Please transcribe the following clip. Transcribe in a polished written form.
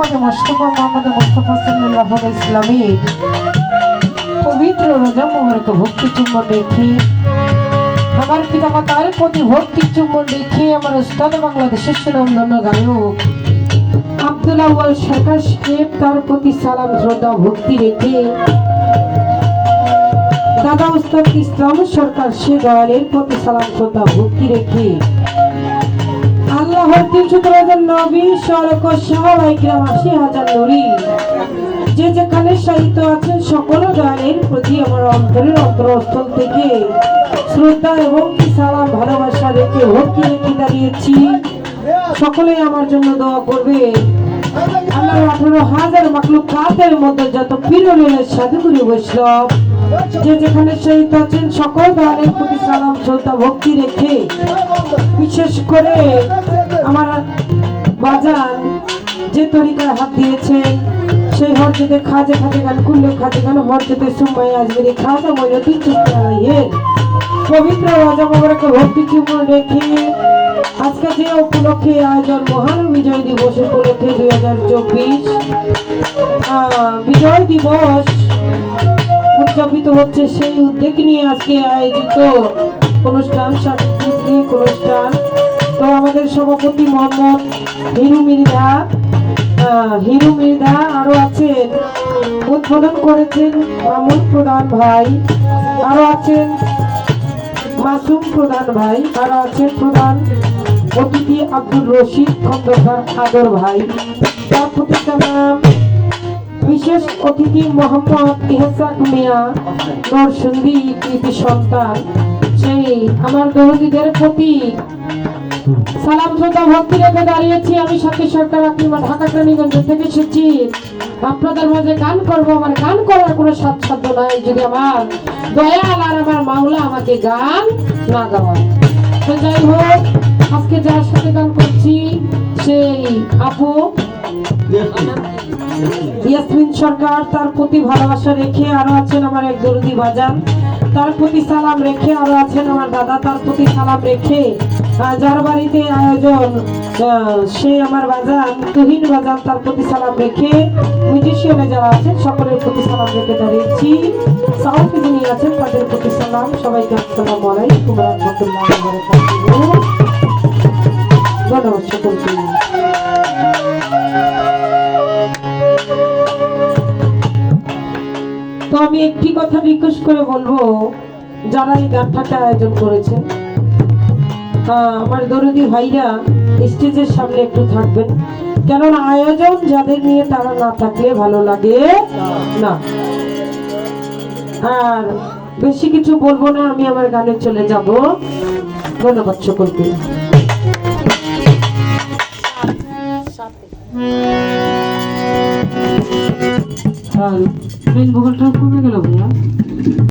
মোহাম্মদ মুস্তাফা সাল্লাল্লাহু আলাইহি ইসলামের পবিত্র রোজা মোবারক ভক্তি চুম্বন রেখে আমার পিতামাতার প্রতি ভক্তি চুম্বন রেখে আমার উস্তাদ বাংলাদেশের সুনামধন্য গায়ক আব্দুল আউয়াল সরকার সাহেব তার প্রতি সালাম শ্রদ্ধা ভক্তি রেখে দাদা উস্তাদ ইসলাম সরকার সে দয়ালের প্রতি সালাম শ্রদ্ধা ভক্তি রেখে আল্লাহর ৩০০ নবী সড়ক সবাই গ্রাম ৮০,০০০ নুরি যে যেখানে সাহিত্য আছেন সকল দয়ালের প্রতি আমার অন্তরের অন্তরস্থল থেকে শ্রদ্ধা এবং সালাম ভালোবাসা রেখে ভক্তি রেখে দাঁড়িয়েছি। সকলেই আমার জন্য দোয়া করবে। আল্লাহর ১৮,০০০ মাখলুকাতের মধ্যে যত পীর-ওলিদের সাধুগুরু বৈষ্ণব যে যেখানে শহীদ আছেন সকল দয়ালের প্রতি সালাম শ্রদ্ধা ভক্তি রেখে বিশেষ করে আমার বাজান যে তরিকায় হাত দিয়েছেন সেই হরজতে খাজে গান কুল্লে খাজে গান হরজতে সুম্মাই আজমেরি খাজা মইনুদ্দিন চিশতি আলাইহির পবিত্র রোজা মোবারকে ভক্তি চুম্বন রেখে আজকে যে উপলক্ষে আয়োজন মহান বিজয় দিবস উপলক্ষে 2024 বিজয় দিবস উদযাপিত হচ্ছে সেই উদ্যোগ নিয়ে আজকে আয়োজিত অনুষ্ঠান সাংস্কৃতিক অনুষ্ঠান। তো আমাদের সভাপতি মোহাম্মদ হিরু মৃধা আরো আছেন, উদ্বোধন করেছেন মামুন প্রধান ভাই, আরো আছেন মাসুম প্রধান ভাই, আরো আছেন প্রধান অতিথি আব্দুল রশিদ খন্দকার আদর ভাই, তার প্রতি সালাম। বিশেষ অতিথি মোহাম্মদ ইহসাক মিয়া নরসিংদী কৃতি সন্তান সেই আমার দরদীদের প্রতি সালাম শ্রদ্ধা ভক্তি রেখে দাঁড়িয়েছি। আমি সাথী সরকার আকিমা ঢাকা রানীগঞ্জ থেকে এসেছি। আপনাদের মাঝে গান করব, আমার গান করার কোনো সাধ্য নাই যদি আমার দয়াল আর আমার মাওলা আমাকে গান না গাওয়ায়। তো যাই হোক, আজকে যার সাথে গান করছি সেই আপু ইয়াসমিন সরকার, তার প্রতি ভালোবাসা রেখে আরো আছেন আমার এক দরদি বাজান, তার প্রতি সালাম রেখে আরো আছেন আমার দাদা, তার প্রতি সালাম রেখে যার বাড়িতে আয়োজন সে আমার বাজান তুহিন বাজান, তার প্রতি সালাম রেখে মিউজিশিয়ানে যারা আছেন সকলের প্রতি সালাম রেখে দাঁড়িয়েছি। সাউন্ডে যিনি আছেন তাদের প্রতি সালাম। সবাইকে আসসালামু আলাইকুম ওয়া রাহমাতুল্লাহি ওয়া বারাকাতুহু। ধন্যবাদ সকলকে। তো আমি একটি কথা রিকোয়েস্ট করে বলবো, যারা এই গানটাকে আয়োজন করেছেন আমার দরদি ভাইরা স্টেজের সামনে একটু থাকবেন, কেননা আয়োজন যাদের নিয়ে তারা না থাকলে ভালো লাগে না। আর বেশি কিছু বলবো না, আমি আমার গানে চলে যাব। ধন্যবাদ সকলকে। মেন ভোকালটা কমে গেল ভাইয়া।